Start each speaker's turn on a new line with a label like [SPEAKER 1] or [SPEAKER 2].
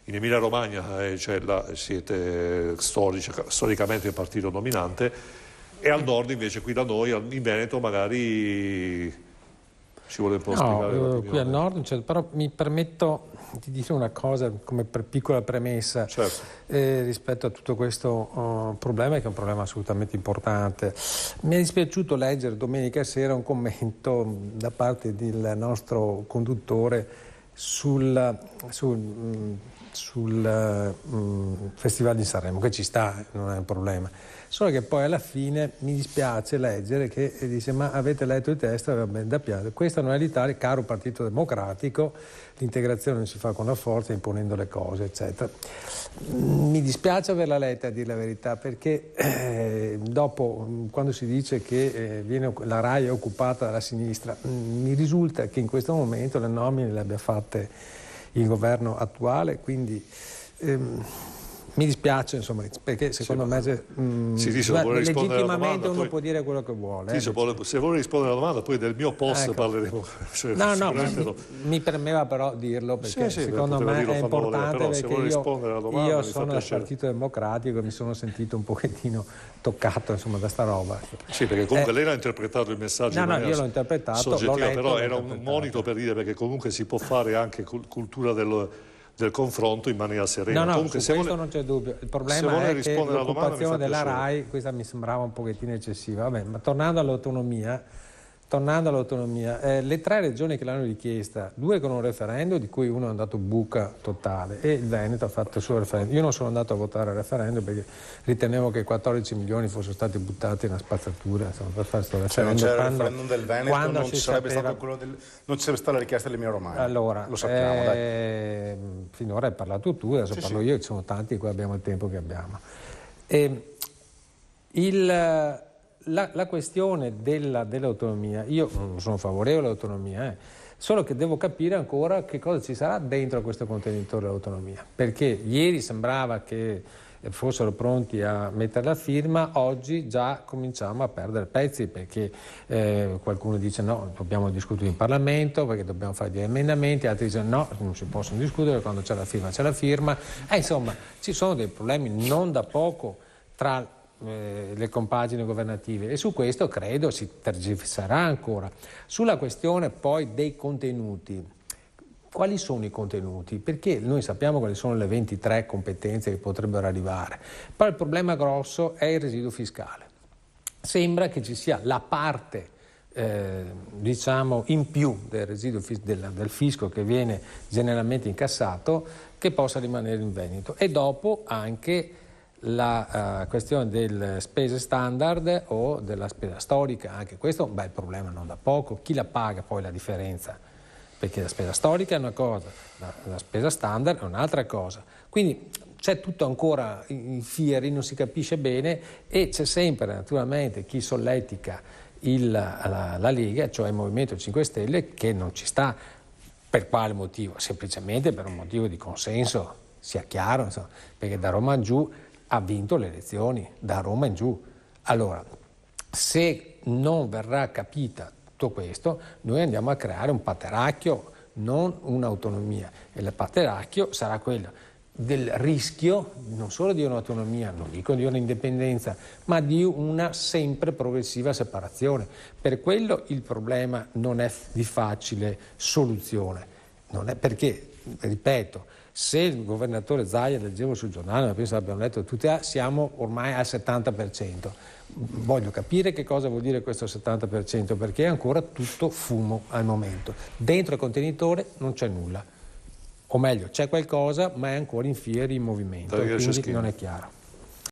[SPEAKER 1] in Emilia Romagna siete storicamente il partito dominante, e al nord invece qui da noi in Veneto magari ci vuole un po' spiegare l'opinione.
[SPEAKER 2] Qui al nord, però mi permetto di dire una cosa come per piccola premessa,
[SPEAKER 1] certo.
[SPEAKER 2] Rispetto a tutto questo problema, che è un problema assolutamente importante. Mi è dispiaciuto leggere domenica sera un commento da parte del nostro conduttore sul Festival di Sanremo, che ci sta, non è un problema. Solo che poi alla fine mi dispiace leggere che dice: ma avete letto il testo? Va bene, da piano. Questa non è l'Italia, caro Partito Democratico, l'integrazione non si fa con la forza, imponendo le cose, eccetera. Mi dispiace averla letta, a dire la verità, perché dopo, quando si dice che la RAI è occupata dalla sinistra, mi risulta che in questo momento le nomine le abbia fatte il governo attuale, quindi mi dispiace, insomma, perché secondo me legittimamente uno può dire quello che vuole.
[SPEAKER 1] Se vuole rispondere alla domanda, poi del mio post parleremo.
[SPEAKER 2] Mi premeva però dirlo, perché secondo me è importante, perché io sono del Partito Democratico e mi sono sentito un pochettino toccato, insomma, da sta roba.
[SPEAKER 1] Sì, perché comunque lei ha interpretato il messaggio
[SPEAKER 2] io l'ho interpretato, l'ho letto,
[SPEAKER 1] però era un monito per dire, perché comunque si può fare anche cultura del confronto in maniera serena.
[SPEAKER 2] Comunque, su questo non c'è dubbio. Il problema è che l'occupazione della RAI, questa mi sembrava un pochettino eccessiva. Vabbè, ma tornando all'autonomia, le 3 regioni che l'hanno richiesta, 2 con un referendum, di cui uno è andato buca totale, e il Veneto ha fatto il suo referendum. Io non sono andato a votare al referendum perché ritenevo che 14 milioni fossero stati buttati in una spazzatura, insomma, per fare questo referendum.
[SPEAKER 3] Se non c'era il referendum del Veneto, non ci sarebbe stato non ci sarebbe stata la richiesta dell'Emilia Romagna. Allora, lo sappiamo, dai.
[SPEAKER 2] Finora hai parlato tu, adesso parlo io, ci sono tanti, qua abbiamo il tempo che abbiamo. La questione dell'autonomia, io non sono favorevole all'autonomia, solo che devo capire ancora che cosa ci sarà dentro questo contenitore dell'autonomia, perché ieri sembrava che fossero pronti a mettere la firma, oggi già cominciamo a perdere pezzi, perché qualcuno dice no, dobbiamo discutere in Parlamento perché dobbiamo fare degli emendamenti, altri dicono no, non si possono discutere, quando c'è la firma, insomma ci sono dei problemi non da poco tra le compagini governative, e su questo credo si tergiverserà ancora. Sulla questione poi dei contenuti, quali sono i contenuti? Perché noi sappiamo quali sono le 23 competenze che potrebbero arrivare, però il problema grosso è il residuo fiscale. Sembra che ci sia la parte in più del residuo del fisco che viene generalmente incassato, che possa rimanere in Veneto, e dopo anche la questione delle spese standard o della spesa storica. Anche questo è un bel problema non da poco. Chi la paga poi la differenza? Perché la spesa storica è una cosa, la spesa standard è un'altra cosa. Quindi c'è tutto ancora in fieri, non si capisce bene, e c'è sempre naturalmente chi solletica la Lega, cioè il Movimento 5 Stelle, che non ci sta. Per quale motivo? Semplicemente per un motivo di consenso, sia chiaro, insomma, perché da Roma in giù ha vinto le elezioni, da Roma in giù. Allora, se non verrà capita tutto questo, noi andiamo a creare un pateracchio, non un'autonomia, e il pateracchio sarà quello del rischio non solo di un'autonomia, non dico di un'indipendenza, ma di una sempre progressiva separazione. Per quello il problema non è di facile soluzione, non è perché, ripeto, se il governatore Zaia, leggevo sul giornale, ma penso l'abbiamo letto tutti, siamo ormai al 70%. Voglio capire che cosa vuol dire questo 70%, perché è ancora tutto fumo al momento. Dentro il contenitore non c'è nulla. O meglio, c'è qualcosa, ma è ancora in fieri, in movimento, quindi non è chiaro.